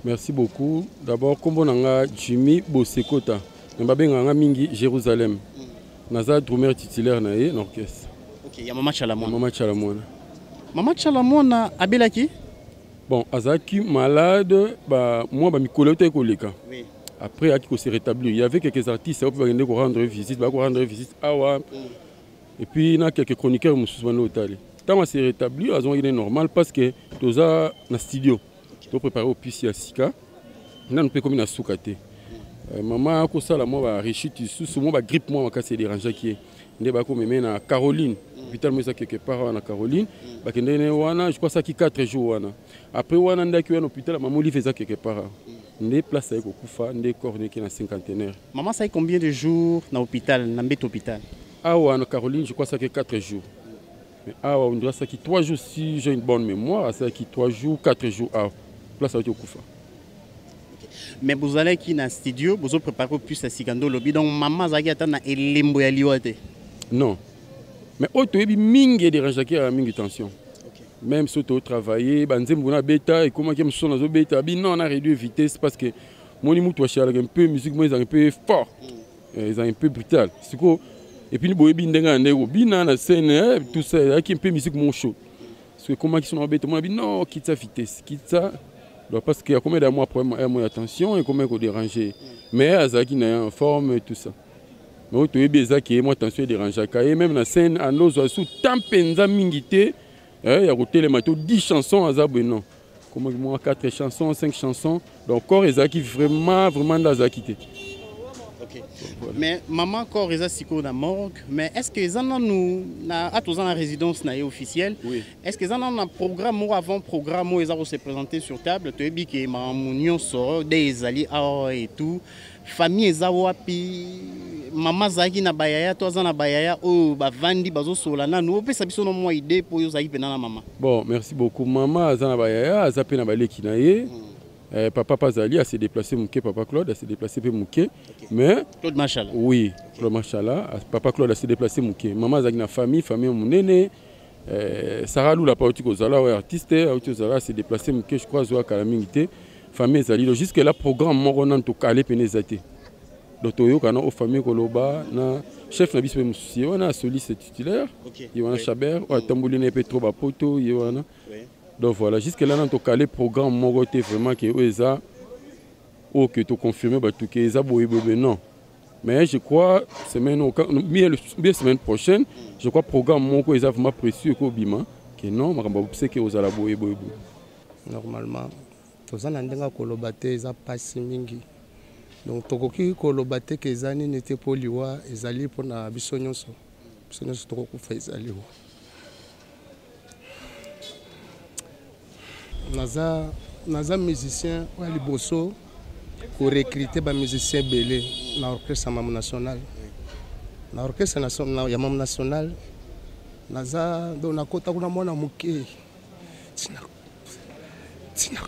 Merci beaucoup. D'abord, comme on a Jimmy Bosekota, on a Mingi Jérusalem. Naza drummer titulaire na l'orchestre. Ok, il y a Maman Chalamona. Maman Chalamona. Maman Chalamona, Abelaki? Bon, Azaki malade, moi, je suis collègue. Oui. Après, il s'est rétabli. Il y avait quelques artistes qui venaient rendre visite, et puis, il y a quelques chroniqueurs qui sont venus. Quand on s'est rétabli, il est normal parce que tout ça dans le studio. Tout préparé au PC à Sika. On a comme une soukate. Maman a ça la moi réchute sous moi grippe moi quand c'est dérangé qui est. On est comme même à Caroline. Hôpital moi ça quelque part à Caroline. Bah je crois ça qui 4 jours après on a qui à l'hôpital maman lui faisait quelque part. On est placé au Koufa, on est corné qui na cinquantenaire. Maman ça combien de jours dans l'hôpital, dans l'hôpital hôpital? Ah ouais, en Caroline, je crois ça que 4 jours. Mais ah ouais, on doit ça qui 3 jours si j'ai une bonne mémoire, ça qui 3 jours, 4 jours à place au Koufa. Mais vous allez qui dans le studio, vous préparez plus à Sigando Lobby, donc maman Zagi attend na elembo ya liwate. Non. Mais auto ebi mingi dérange qui a mingi tension. Même si tu travailler, banzem buna bêta et comment qui me sont dans bêta, non on a réduit la vitesse parce que mon imouto un peu musique moi ils un peu fort. Ils un peu brutal. Et puis nous ebi ndenga ndeko bina na scène tout ça qui un peu musique mon chaud. Parce que comment qui sont dans bêta moi non quitte sa vitesse, quitte ça. Parce qu'il y a combien de mois pour moi attention et combien qu'on déranger. Mais Azaki n'est en forme et tout ça. Mais tu es bizarre qui est moi attention et déranger. Et même dans la scène, à nos sous tant penza mingité, il y a roté les matos 10 chansons à Zabé non. Comme moi 4 chansons, 5 chansons. Donc encore Azaki vraiment d'Azaki. Ok. Mais maman encore les asiko na morgue. Mais est-ce que les gens nous na à tous en résidence na officielle? Oui. Est-ce que les gens ont un programme ou avant programme où ils ont se présenter sur table? Tu as dit que maman union sort des alliés et tout. Famille ezawapi maman zaki na bayaya toi na bayaya o ba vandi bazo solana nous peut ça biso no moi idée pour yo zaki pena na maman. Bon, merci beaucoup maman azana bayaya azape na baleki na ye. Papa Pazali a s'est déplacé Mouké, Papa Claude a s'est déplacé Mouké. Okay. Mais Claude Machala. Oui, okay. Claude Machala, Papa Claude a s'est déplacé Mouké. Maman a une famille mon aîné. Sarah Lou la partie aux artiste, a s'est déplacé Mouké, je crois, Zoa Kalamingité. Famille Zali. Jusque là, programme Moronan to Calé Penezate. Donc, il y a une famille Koloba, na chef na bispe Moussi, on a soliste titulaire. Il y a un Chaber, on a Tambouline Petro Bapoto, il y a donc voilà, jusque là, on a calé programme Moroté vraiment qui est ça. Oh, que tu confirmes, que les abonnés, non. Mais je crois, bien semaine prochaine, je crois programme Moko est vraiment précieux que non, je sais que vous allez aboyer. Normalement, tous les gens qui ont été passés mingi. Donc, tokoki kolobate ke ezani nete po liwa ezali po na biso nyonso. Biso nyonso tokokufa ezali wo. Naza musicien wa liboso pour recruter ba musicien belé na orchestre Maman National. Na orchestre national ya Maman National. Naza do nakota kuna mwana muke. Tina.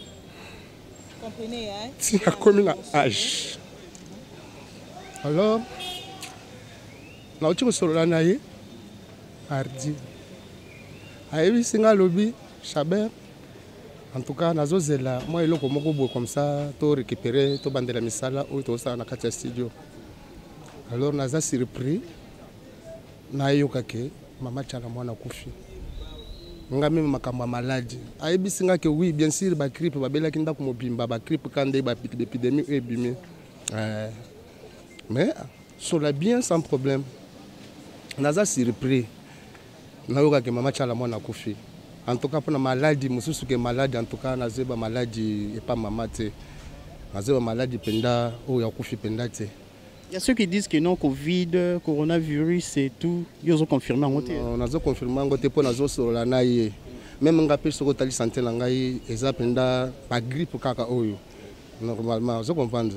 Comprenez hein? Tina comme la âge. Alors, na uchi solo na ye ardi. Ayebi singa lobby Chaber. En tout cas, nazozela moi eloko moko bo comme ça, to récupérer, to bandela misala ou to ça na kati studio. Alors naza surpris na yoka ke mama chana mwana kufi. Nga même makambo maladie. Ayebi singa ke oui, bien sûr ba grippe ba bela kinda ko mobimba ba grippe kande ba épidémie ebimi. Mais sur la bien sans problème. Naza surpris na yoka ke mama chana mwana kufi. En tout cas, pour la maladie, je suis maladie, en tout cas, je suis maladie et pas maman. Je suis maladie penda ou yakufi penda. Il y a ceux qui disent que non, Covid, coronavirus et tout, ils ont confirmé en côté. On a confirmé en côté pour nous sur la naïe. Même on a pu se retrouver santé la naïe, et ça penda pas grippe kaka oyo. Normalement, je comprends.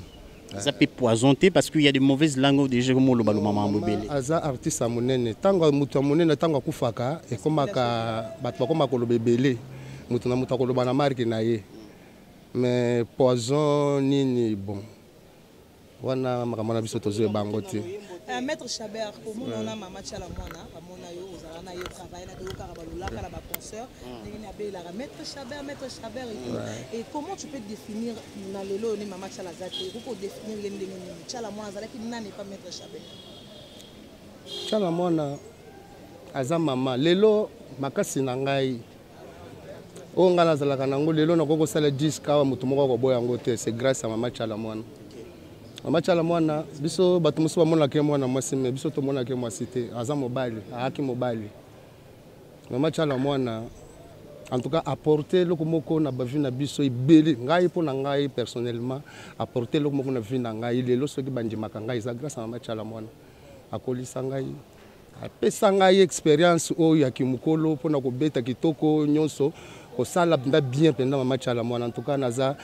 Ça peut poisonner parce qu'il y a des mauvaises langues déjà comme le ballon maman bébé. Aza artiste amunene, tango mutu amunene tango kufaka, et comme ka batwa comme ko le bébé, mutu na mutu ko le bana marque na ye. mais poison nini bon wana makambo na biso tozo bango te. Maître Chabert, comment on a maman Chalamona, maman yo ozalana yo travail na yo karabalula kala ba penseur, ndenge na be la Maître Chabert et comment tu peux définir na lelo ni maman Chalazate, pour définir ndenge ni Chalamona zalaki nani pas Maître Chabert. Chalamona aza mama lelo makasi na ngai o ngana zalaka nango lelo nakoko sala 10 kawa mutu moko ko boya ngo te, c'est grâce à maman Chalamona. Maman Chalamona biso bato musu bamona ke mwana mwasi me biso to mona ke mwasi te, aza mobali aaki mobali. Maman Chalamona en tout cas apporter loko moko na bavi na biso ibeli ngai po na ngai personnellement apporter loko moko na vi na ngai lelo soki bandimaka ngai za grâce à maman Chalamona. Akolisa ngai apesa ngai expérience oyo ya kimukolo mpona kobeta kitoko nyonso kosala mpenza bien mpenza maman Chalamona. En tout cas naza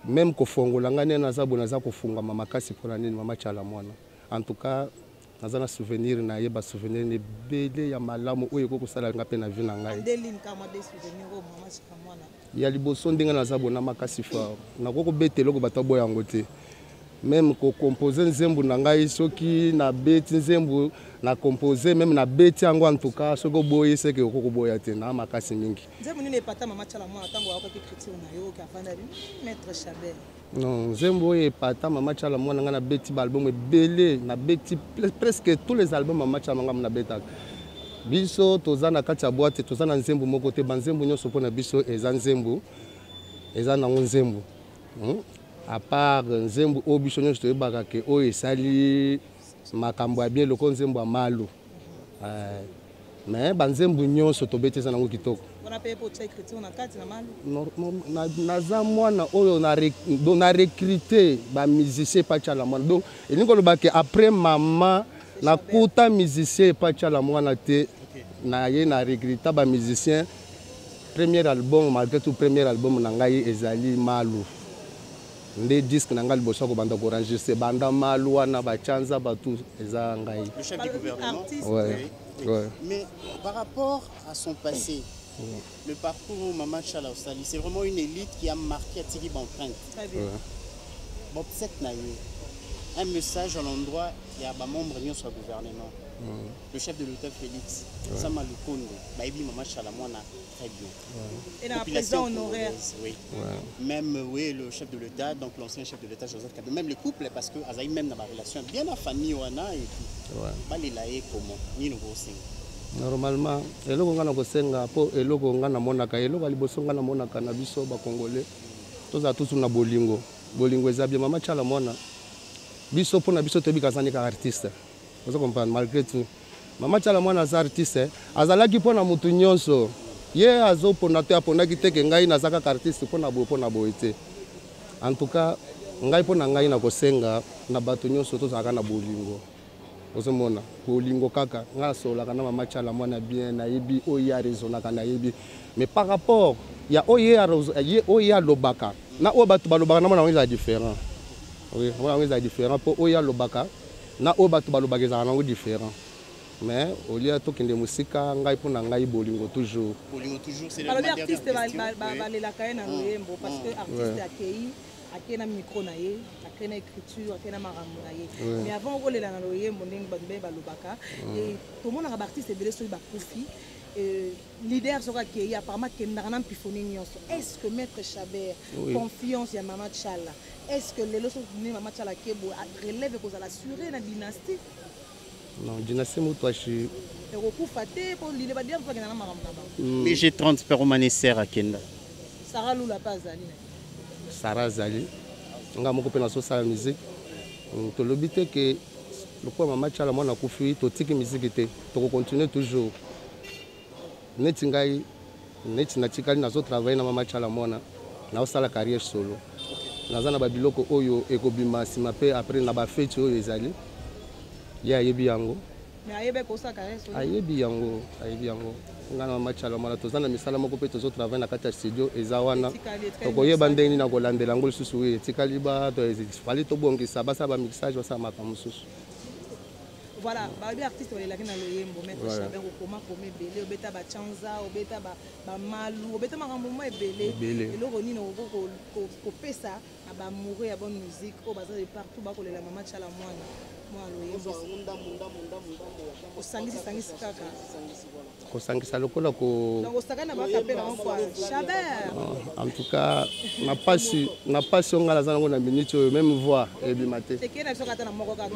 même kofongola ngai nde naza bo naza kofungama makasi mpona nini maman Chalamona. En tout cas naza na souvenir na ye basouvenir ebele ya malamu oyo ekokosala nga mpe na vi na ngai ya liboso ndenge naza bona makasi fort nakokobeta eloko bato boya yango te. Même ko composer nzembo na ngai soki na beti nzembo na composer même na beti yango en tout cas soko boye seke ko boya te na makasi mingi. Nzembo nini epata maman Chalamona tango wa ko critique na yo ka fanda Maître Chabert. Non, nzembo epata maman Chalamona nga na beti ba album ebele na beti presque tous les albums maman Chalamona na betaka. Biso toza na kati ya boîte toza na nzembo moko te ba nzembo nyonso pona biso eza nzembo eza na nzembo. À part nzembo obiso nyonso toyebaka ke oyo esali makambo ya bien loko nzembo ya malo mais banzembo nyonso tobetisa nango kitoko. Naza mwana oyo na recruter bamusicien pa Chalamona donc elingi koloba ke après mama nakuta musicien pa Chalamona te na ye na recruter bamusicien. Premier album malgré tout premier album na ngai ezali malo. Les disques n'angal bosso ko banda ko enregistrer banda malu wana ba chanza batu eza ngai. Le chef du gouvernement. Ouais. Ouais. Mais par rapport à son passé, le parcours Maman Chala Osali, c'est vraiment une élite qui a marqué à Tigib empreinte. Très bien. Bon, c'est un message à l'endroit il y a des membres du gouvernement. Le chef de l'État Félix, Sama Lukondo, Baïbi Maman Chalamona, très bien. Et la président honoraire. Oui. Même oui, le chef de l'État, donc l'ancien chef de l'État Joseph Kabila, même le couple, parce que Azaï même dans ma relation, bien la famille Wana et tout. Balilaé comment ni nouveau signe. Normalement, eloko ngana ko senga po eloko ngana monaka eloko liboso ngana monaka na biso ba congolais. Toza tous na bolingo. Bolingo ezabia Maman Chalamona. Biso po na biso tobika zani ka artiste. Vous comprenez malgré tout. Maman Chalamona za artiste, azalaki pona mutu nyonso. Ye azo pona te apona kiteke ngai na zaka artiste pona boete. En tout cas, ngai pona ngai na kosenga na bato nyonso to zaka na bolingo. Vous mona bolingo kaka nga sola kana Maman Chalamona bien na yebi oya raisonna kana yebi. Mais par rapport ya oya lobaka. Na o bato balobaka na mona ngeza différent. Oui, on ngeza différent pour oya lobaka. Na o bato balobaka ezaka nango différent. Mais au lieu to kende musika ngai pona ngai bolingo toujours. Bolingo toujours c'est le artiste la kaye na loyembo parce que artiste akei akena micro na ye, akena écriture, akena marambo na ye. Mais avant ko lela na loyembo ndenge bandbe balobaka et tout le monde na artiste ebele so ba kufi leader soka akei apparemment kendaka na mpifoni nyonso. Est-ce que Maître Chabert confiance ya Maman Chala? Est-ce que les leçons de Maman Chala Kebo relèvent que la assurer la dynastie? Non, dynastie Moutouachi. Mais j'ai 30 permanecères à Kenda. Sarah Lula pas Zali. Sarah Zali. On a beaucoup de la musique. Tu l'obité que le point Maman Chala moi na kufi to tiki musique était. Tu continuer toujours. Netingai netina tikali na zo travailler na Maman Chala moi na osala carrière solo. Nazana babiloko oyo ekobima sima pe après na ba fête oyo ezali ya yebi yango mais ayebe ko sa caresse ayebi yango ngana Maman Chalamona tozana misala moko pe tozo travailler na kati ya studio ezawana tokoyeba ndeni na kolandela ngolo susu etikali ba to ezifali to bongisa basa ba mixage basa makambo susu voilà babi artiste balelaki na loyembo maître Chabert okoma koma ebele obeta bachanza obeta bamalu obeta makambo mo ebele eloko nini okopesa na bamoureux ya bonne musique oyo baza de partout bakolela mama Tchala mwana loyembo osangisi kaka kosangisa lokola osakana bakapela kwa Chabert. En tout cas na pasi onga naza nango na minute oyo même voix ebima te tekena biso kata na moko kaka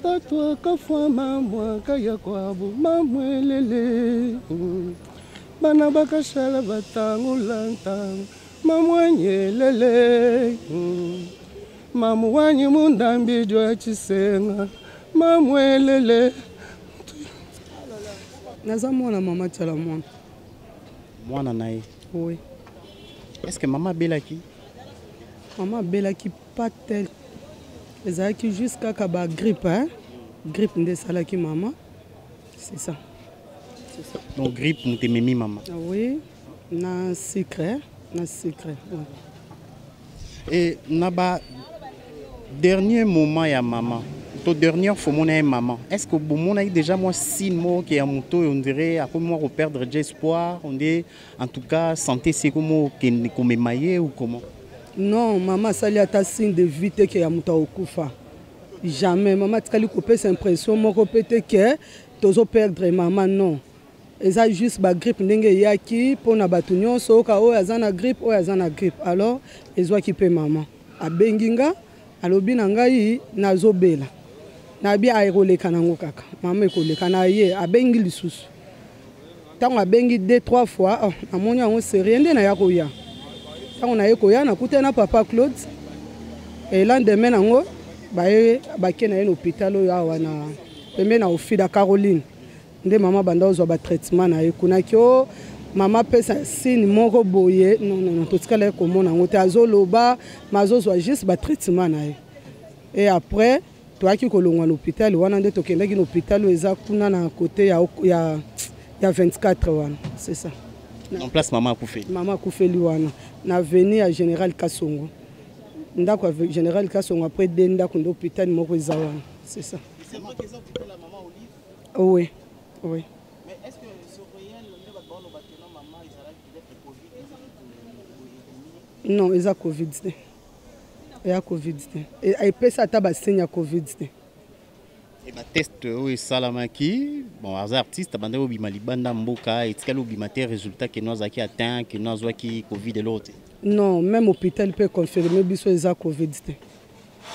tatwa kafwa mamwa kaya kwabu mamwelele bana bakashala batangu lantangu mamwanyelele mamwanyi mundambi jwa chisenga mamwelele naza mwana mama Tchala mwana naye. Oui. Est-ce que maman belaki? Maman belaki pas tel. Ezalaki jusqu'à kaba grippe hein. Grippe nde salaki maman. C'est ça. C'est ça. Donc grippe mutememi maman. Oui. Na secret, Oui. Et naba dernier moment ya maman. Ton dernière fois mon maman. Est-ce que bon a déjà moi 6 mots qui a moto on dirait à comment perdre espoir, on dit en tout cas santé c'est comment comme émaillé ou comment? Non, maman sali ata signe de vite que ya moto okufa. Jamais maman tikali couper cette impression moko pété que tozo perdre maman non. Eza juste ba grippe ndenge yaki pona batu nyonso ka o azana grippe alors ezwa ki pe maman abenginga alobi na ngai nazobela nabi aekoleka nango kaka mama ekoleka na ye abengi lisusu tango abengi 2-3 fois namoni yango serie nde na ya koya tango na ye koya nakute na papa Claude et lendemain nango bake na ye na hôpital oyo awa na pembe na ofida Caroline nde mama banda ozwa ba traitement na ye kunaki o mama pesa signe moko boye non totikala komona ngo te azoloba mazozwa juste ba traitement na ye et après toaki kolongwa à l'hôpital wana nde tokendaki na hôpital eza kuna na côté ya 24 wana c'est ça. En place maman akufeli. Maman akufeli wana na veni ya Général Kasongo. Ndako Général Kasongo après denda ko hôpital moko eza wana c'est ça. C'est vrai que ça hôpital la maman Olive. Oui. Mais est-ce que ce réel ne va pas nous battre maman ils non, ils ont Covid. Il y a Covid. Et puis ça a signe à Covid. Et bah test oui salamaki bon as artiste bande au bima libanda mboka et tikalo bima te résultat que nous aki atteint que nous qui Covid de l'autre. Non, même hôpital peut confirmer biso ils ont Covid.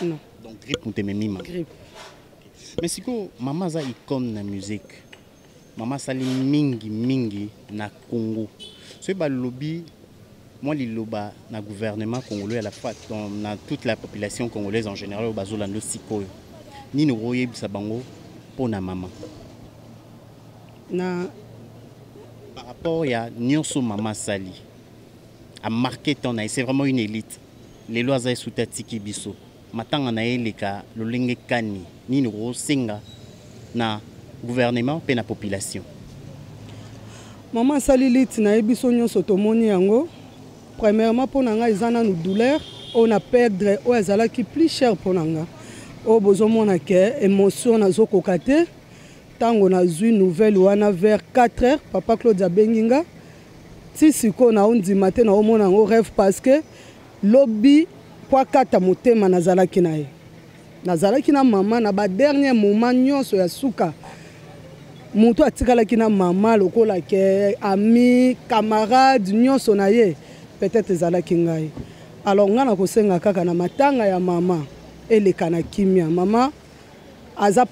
Non. Donc grippe ou tememi ma. Grippe. Mais siko maman za icône na musique. Maman sali mingi na Congo. Ce ba lobby moi li loba na gouvernement congolais à la fois dans toute la population congolaise en général au bazolando siko. Ni no roye bisa bango pona maman. Na par rapport à nyonso maman sali a marqué ton âge, c'est vraiment une élite. Les lois za sutati biso. Matanga na eleka lolenge kani ni no singa na gouvernement pe na population. Maman salilite na ebiso nyonso tomoni yango. Premièrement pour nanga izana nous douleur, on a perdre o ezala ki plus cher pour nanga. O bozomona ke émotion nazo kokate. Tango na zui nouvelle wana vers 4h papa Claude Benginga. Si siko na ondi matin na omona ngo rêve parce que lobby kwa kata motema nazalaki na ye. Nazalaki na maman na ba dernier moment nyonso ya suka. Mutu atikalaki na maman lokola ke ami camarade nyonso na ye peut-être ezalaki ngai. Alors ngana kosenga kaka na matanga ya maman eleka na kimia maman aza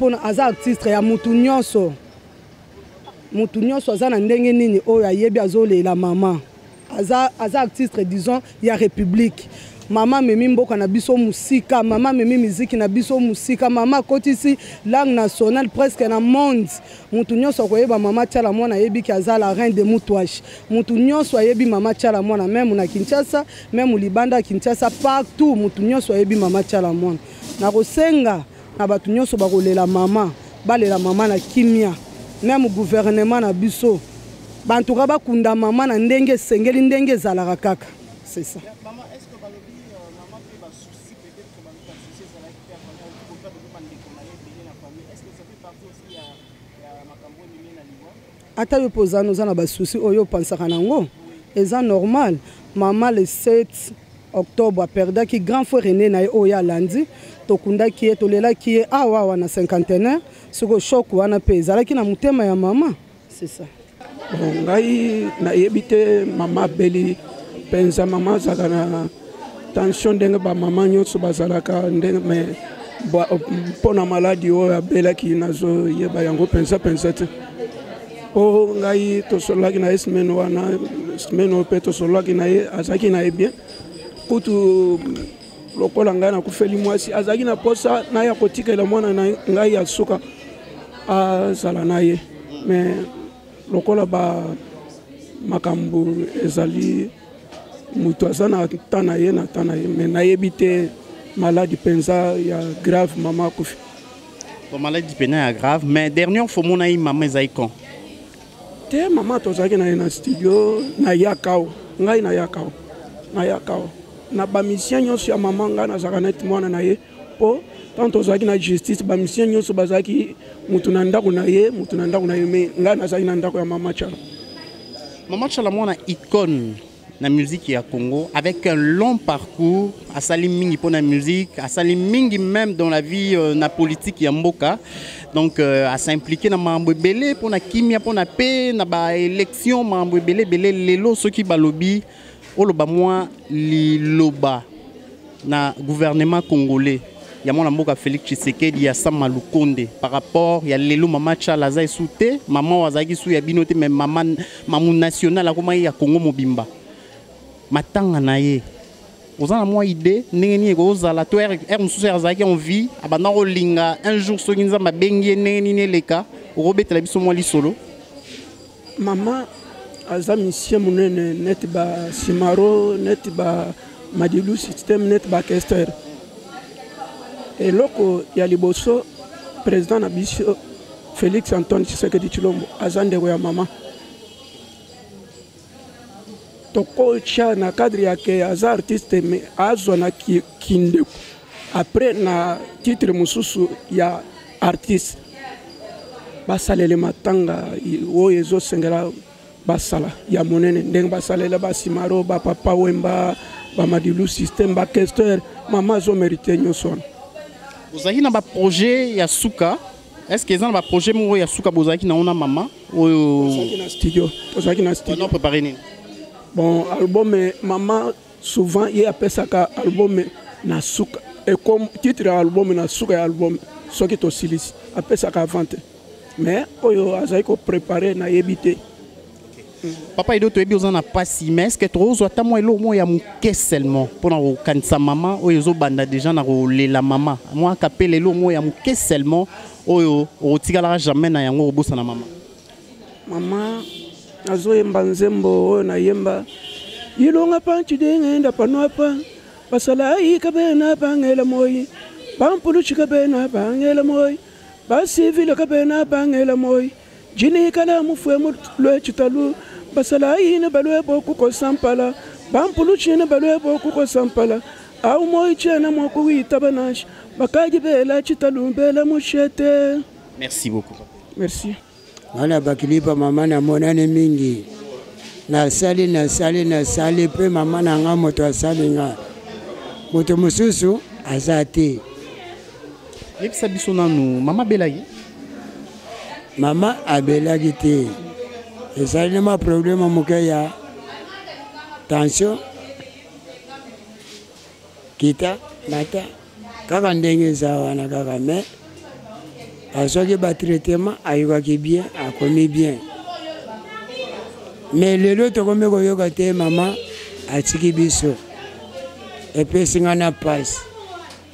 artiste ya mutu nyonso aza na ndenge nini oyo ayebi azolela maman aza artiste disons ya république. Maman memi mboka na biso musika, maman memi musique na biso musika, maman kotisi langue nationale presque na monde. Mutu nyonso koyeba mama Tchala mwana yebi ki aza la reine de Moutouache. Mutu nyonso yebi mama Tchala mwana même na Kinshasa, même Libanda Kinshasa partout mutu nyonso yebi mama Tchala mwana. Na kosenga na batu nyonso bakolela mama, balela mama na kimia. Même gouvernement na biso. Bantuka bakunda mama na ndenge sengeli ndenge zalaka kaka. C'est ça. Maman, est-ce que ata yo posano za na ba souci oyo pensaka nango eza normal. Maman le 7 octobre aperdaki grand frère aîné na ye oyo alandi tokundaki ye tolelaki ye awa na 51 soko choc wana pe ezalaki na motema ya mama. C'est ça. Bon, ngai nayebi te mama abeli penza mama azalaka na tension ndenge bamama nyonso bazalaka ndenge me mpona maladi oyo abelaki nazoyeba yango penza te. Po ngai tosololaki na ye semaine wana semaine oyo mpe tosololaki na ye azalaki na ye bien kutu lokola ngai nakufeli mwasi azalaki na posa na ya kotikela mwana na ngai ya suka azala na ye me lokola ba makambo ezali mutu aza na ta na ye me nayebi te maladi penza ya grave mama akufi. Maladi penza ya grave mais dernière fois mona ye mama ezali quand te mama tozalaki na ye na studio na yakao ngai na yakao na bamisien nyonso ya mama ngai nazalaka neti mwana na ye po tant tozalaki na justice bamisien nyonso bazalaki mutu na ndako na ye me ngai nazalaki na ndako ya mama Tchala. Mama Tchala mwana icône na musique ya Congo avec un long parcours asali mingi pour la musique asali mingi même dans la vie na politique ya mboka donc à s'impliquer na mambo belé pour na kimia pour na paix na ba élection mambo belé lelo soki balobi oloba moi liloba na gouvernement congolais ya mwana mboka Félix Tshisekedi ya Sama Lukonde par rapport ya lelo Mama Tchala za soute maman wazaki sou ya binote mais maman mamu national akoma ya Congo mobimba matanga na ye ozana mwa idée ndenge nini ekozala to mosusu azalaki envie abanda kolinga un jour soki nzambe abengi ye ndenge nini eleka okobetela biso mwa lisolo. Mama aza misien monene neti ba simaro neti ba madilu système neti ba kester eloko ya liboso président na biso Félix Antoine Tshisekedi Tshilombo aza ndeko ya mama tokocha na cadre yake aza artiste me azwa na kindeko après na titre mususu ya artiste basalele matanga oyo ezosengela basala ya monene ndenge basalela basimaro bapapa wemba bamadilu système bakester mama azomérite nyonso wana. Bozalaki na baprojet ya suka est-ce que eza na baprojet moko ya suka bozalaki na ona mama oyo tozalaki na studio préparé nini? Bon, album maman souvent il apesaka album na suka et comme titre album na suka ya album soki to silisi apesaka vente mais oyo azali ko préparer na yebité. Papa Edo to ebi ozana pasi mais est-ce que to ozwa ta moi elo mo ya muke seulement pour na kanisa maman oyo zo banda déjà na lela maman moi kapele elo mo ya muke seulement oyo otikala jamais na yango obosa na maman. Maman azoyemba nzembo oyo nayemba ilonga panchi dengenda panoapa basala ikabena bangela moyi bampuluchi kabena bangela moyi basivile kabena bangela moyi jini kala mufwe mulwe chitalu basala ine balwe boku ko sampala bampuluchi ne balwe boku ko sampala au moyi chena moko witabanash bakaji bela chitalu bela mushete. Merci beaucoup. Merci. Wana bakilipa mama na monane mingi nasali pe mama na nga moto asali nga moto mususu azate yebisa biso nanu mama belagi mama abelagi te ezali ma problème moke ya tension kita mata kaka ndenge za wana kaka me azoki ba traitement ayokaki bien akomi bien mais lelo tokomi koyoka te mama atiki biso epesi nga na pasi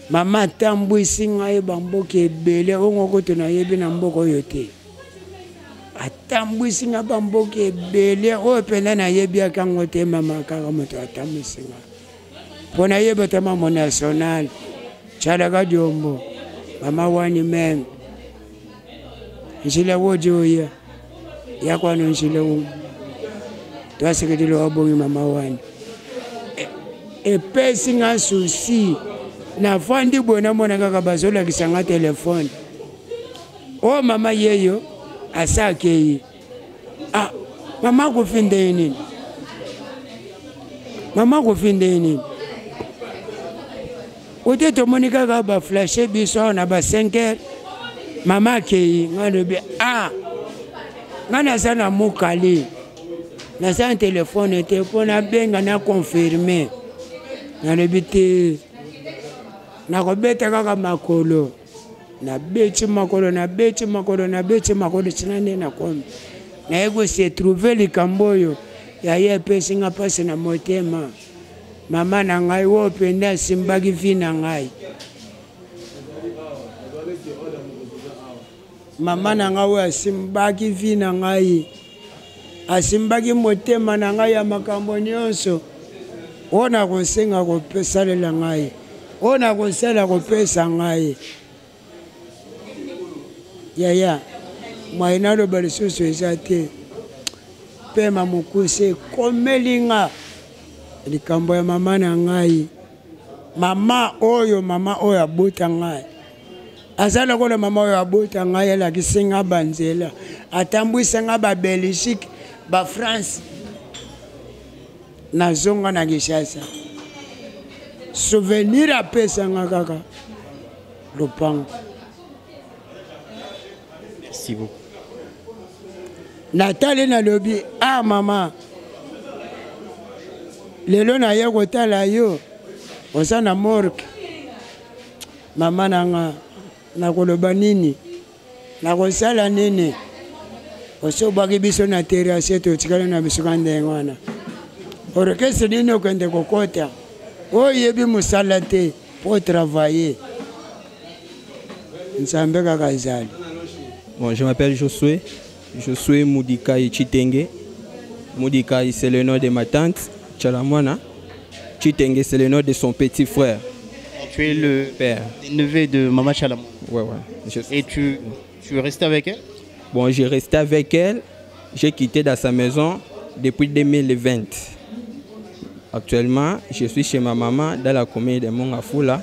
mama atambwisi ngai bamboka ebele oyo ngoko nayebi na mboka oyo te atambwisi nga bamboka ebele oyo mpena nayebiaka yango te mama kaka moto atambwisi nga mpo nayeba te mamo national Tchala Diombo mama wani meme njila woje oya yakwano njila wo twaseketile wabongi mama wani epesi nga souci nafandi boye namona kaka bazolakisa nga telefone o mama yeyo asa akei mama kofinde nini ote tomoni kaka baflashe biso na ba 5 heures mama akei nga lobi nga naza na mokali naza na telefone te mpo nabenga na confirme nalobi te nakobeta kaka makolo nabeti makolo tina nde nakomi naye kose trouve likambo oyo yaye epesi nga mpasi na motema mama na ngai wo pende asimbaki vi na ngai mama na ngai oyo asimbaki vi na ngai asimbaki motema na ngai ya makambo nyonso oyo nakosenga kosalela ngai oyo nakosala kopesa ngai yaya mwai naloba lisusu eza te pema mokusi ekomeli nga likambo ya mama na ngai mama oyo abota ngai aza lokola mama oyo abota ngai alakisi nga banzela atambwisa nga babelgique bafrance nazonga na Kinshasa souvenir apesa nga kaka lopango. Merci beaucoup. Nathalie na lobi mama lelo na ye kotala yo oza na morgue mama nanga nakoloba nini nakosala nini osobaki biso na terrasse totikala na biso ka ndenge wana orkestre nini okende kokota oyebi mosala te po travailler nzambe kaka ezali. Bon, je m'appelle Josué Moudikai Chitenge. Moudikai, c'est le nom de ma tante, Chalamwana. Chitenge, c'est le nom de son petit frère. Tu es le père, neveu de Maman Chalamwana. Ouais. Et tu es resté avec elle? Bon, j'ai resté avec elle. J'ai quitté dans sa maison depuis 2020. Actuellement, je suis chez ma maman dans la commune de Mongafula.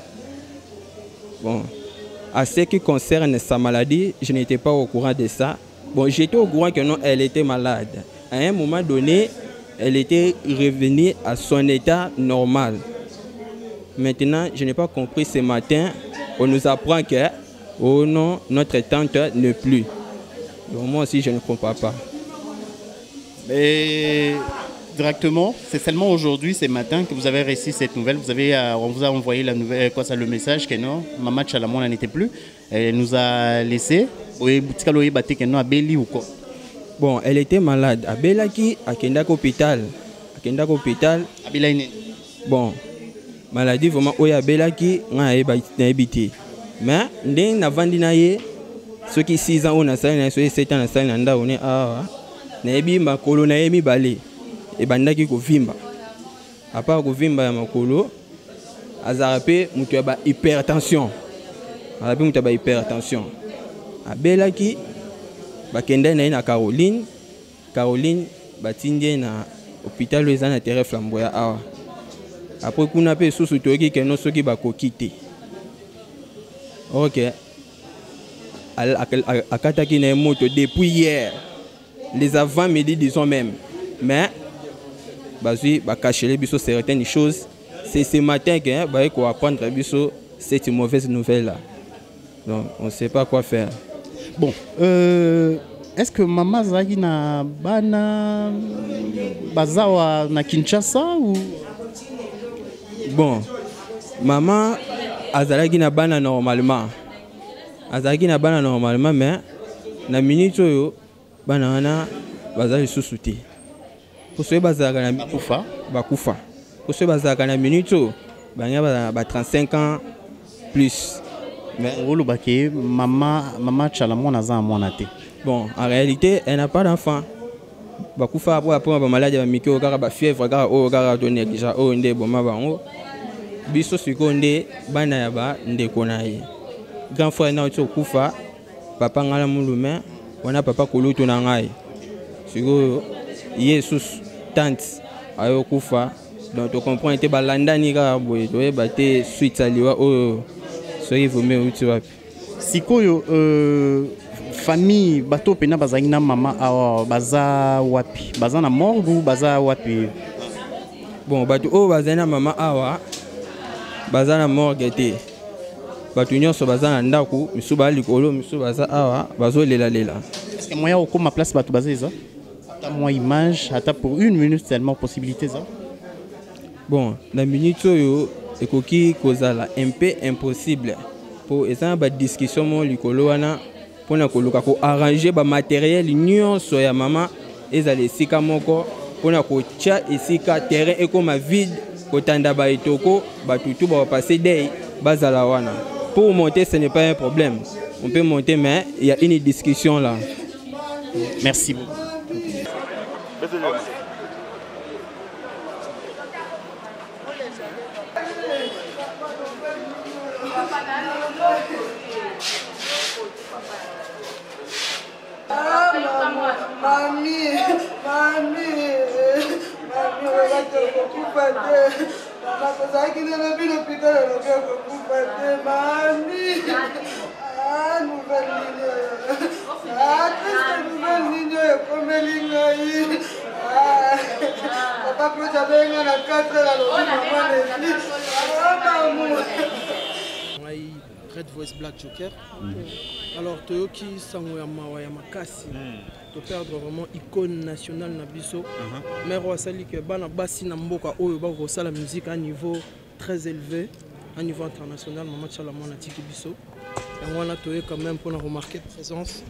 Bon. À ce qui concerne sa maladie, je n'étais pas au courant de ça. Bon, j'étais au courant que non, elle était malade. À un moment donné, elle était revenue à son état normal. Maintenant, je n'ai pas compris ce matin, on nous apprend que, oh non, notre tante n'est plus. Donc moi aussi, je ne comprends pas. Et directement, c'est seulement aujourd'hui, ce matin, que vous avez reçu cette nouvelle. On vous a envoyé la nouvelle, le message que non, Maman Chalamwana n'était plus. Elle nous a laissé. Bon, elle était malade. Abelaki, à Kendak hôpital. Bon, maladie vraiment, oya Abelaki, n'a évité. Mais, dès que ceux qui 6 ans, on a 7 ans, on a naebi makolo naemi balé et bandaki ko vimba à part ko vimba ya makolo azarape mutu ya ba hypertension abelaki bakende na Caroline batindie na hôpital eza na terre flamboya awa après kuna pe susu toki ke no soki bakokite OK akataki na moto depuis hier. Les avant-midi, disons même. Mais, cacher les bisos certaines choses. C'est ce matin qu'on va apprendre cette mauvaise nouvelle-là. Donc, on ne sait pas quoi faire. Bon, est-ce que Maman Zagi na bana bazawa na Kinshasa ou? Bon, Maman Azalagi na bana normalement. Mais na minute yo banana bazali susuti pour ceux bazaka na bakufa pour ceux bazaka na minute banya ba 35 ans plus mais olobaki maman Chalamwana za mwana te. Bon, en réalité elle n'a pas d'enfant bakufa après ba maladie ba mikio kaka ba fièvre kaka o kaka donner déjà o ndé boma bango biso sikonde bana ya ba ndeko na ye grand frère na oto kufa papa ngala mulume wana papa koluto na ngai siko yesus tante ayo kufa Donc tu comprends, tu as landani ka boy, tu as batté suite à liwa oh soyez vous mais tu vas. Sikoyo famille bato pena bazangi na mama awa baza wapi? Baza na morgue ou baza wapi? Bon bato oh bazana na mama awa baza na morgue te. Bato nyonso baza na ndako, misu ba likolo, misu baza awa, bazo lela. Est-ce que moyen okoma place bato baza eza? Ata moi image, ata pour une minute seulement possibilité ça? Bon, la minute oyo ekoki kozala un peu impossible pour eza ba discussion mo likolo wana pona koluka ko arranger ba matériel nyonso ya mama ezala esika moko pona ko tia esika terrain ekoma vide kotanda ba etoko batutu ba passer day bazala wana. Pour monter ce n'est pas un problème. On peut monter mais il y a une discussion là. Merci beaucoup. Red Voice Black Joker. Alors Toyoki Sangoya Mawaya Makasi. De perdre vraiment icône nationale Nabiso. Mais Roasali que Bana Bassi Namboka Oyo la musique à un niveau très élevé, à un niveau international. Maman Chalamona Tiki Biso. Et on a Toyo quand même pour remarquer présence.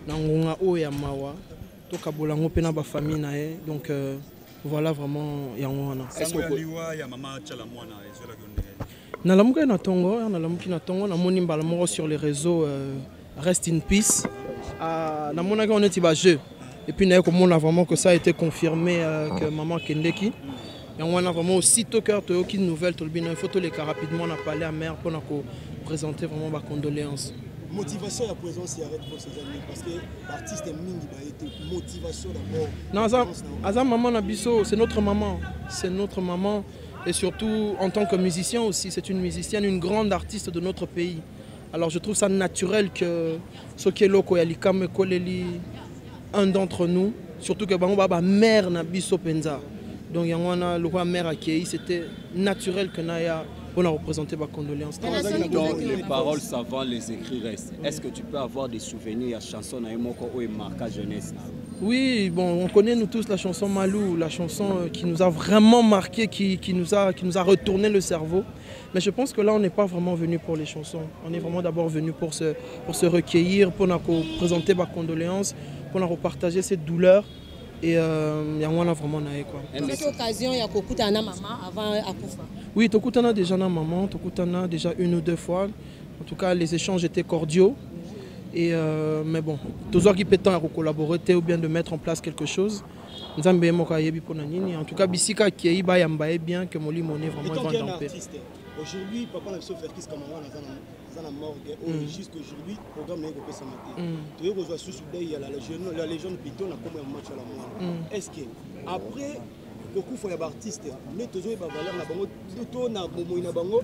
Nangonga Oya Mawa. Toka Bolango Pena ba famille nae. Donc voilà vraiment Yangwana. Est-ce que Liwa ya Maman Chalamona Nalamuka na Tongo, nalamuki na Tongo, na moni mbala moko sur les réseaux Rest in Peace. Na mona on est ba jeu. Et puis na comme on a vraiment que ça a été confirmé que maman Kendeki. Et on a vraiment aussitôt cœur de aucune nouvelle tout le bien. Il faut les cas rapidement on a parlé à mère pour présenter vraiment ma condoléance. Motivation à présence il arrête pour ces années parce que l'artiste est mingi ba été motivation d'abord. Non Azam maman Nabiso, c'est notre maman. C'est notre maman. Et surtout en tant que musicien aussi, c'est une musicienne, une grande artiste de notre pays. Alors je trouve ça naturel que ce qui est loko yalikam koleli un d'entre nous, surtout que baba mère Nabiso Penza. Donc yangwana le roi mère accueilli, c'était naturel que Naya on a représenté ma condoléance. Donc les paroles savant les écrits restent. Est-ce que tu peux avoir des souvenirs à chanson na moko ou marqué jeunesse? Oui, bon, on connaît nous tous la chanson Malou, la chanson qui nous a vraiment marqué, qui nous a retourné le cerveau. Mais je pense que là, on n'est pas vraiment venu pour les chansons. On est vraiment d'abord venu pour se recueillir, pour nous présenter ma condoléance, pour nous repartager cette douleur. Et on a vraiment naé quoi. Cette occasion, il y a Kokutana maman avant Akoufa. Oui, Tokutana déjà na maman, Tokutana déjà une ou deux fois. En tout cas, les échanges étaient cordiaux. Et mais bon, toujours qui peut collaborer ou bien de mettre en place quelque chose. En tout cas, Bissika qui est bien que Moli Moné vraiment est vraiment aujourd'hui, papa n'a pas fait ce qu'on a morgue. Jusqu'aujourd'hui, le programme n'est pas samedi. Tu es rejoint sous la légende Piton a comme un match à la moine. Est-ce que après beaucoup de artistes, mais toujours pas valeur na bango, tout na bomo na bango,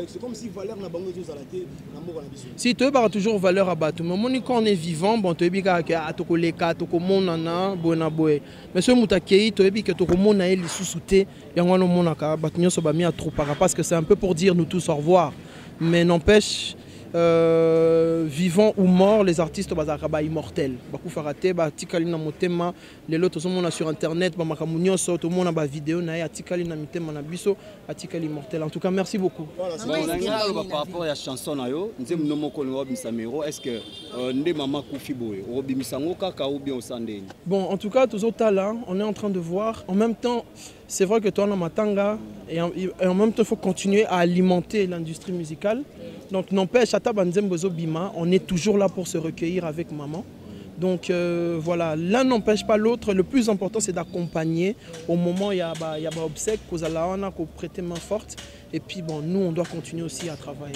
c'est comme si valeur na bango tous à la tête, na mort na biso. Si tu as toujours valeur à battre, mais mon quand on est vivant, bon tu es bien que toko leka, toko monana, bona boy. Mais ce mutakei, tu es bien que toko mona eli sous-souté, yango no monaka, batunyo so ba mi a trop parce que c'est un peu pour dire nous tous au revoir. Mais n'empêche vivant ou mort, les artistes sont immortels. Beaucoup faraté, tikali na motema, les autres sont sur internet, makamunyo so tout le monde a ba vidéo na tikali na mitema na biso, tikali immortel. En tout cas, merci beaucoup. Par rapport à la chanson na yo, nzem nomo ko ngo bisamero, est-ce que ndé maman Koufi boy, o bimisango kaka ou bien au sandeni? Bon, en tout cas, tous autres talents, on est en train de voir. En même temps, c'est vrai que toi on a matanga et en même temps il faut continuer à alimenter l'industrie musicale. Donc n'empêche, on est toujours là pour se recueillir avec maman. Donc voilà, l'un n'empêche pas l'autre. Le plus important c'est d'accompagner. Au moment où il y a obsèque, qu'on a prêté main forte. Et puis bon, nous on doit continuer aussi à travailler.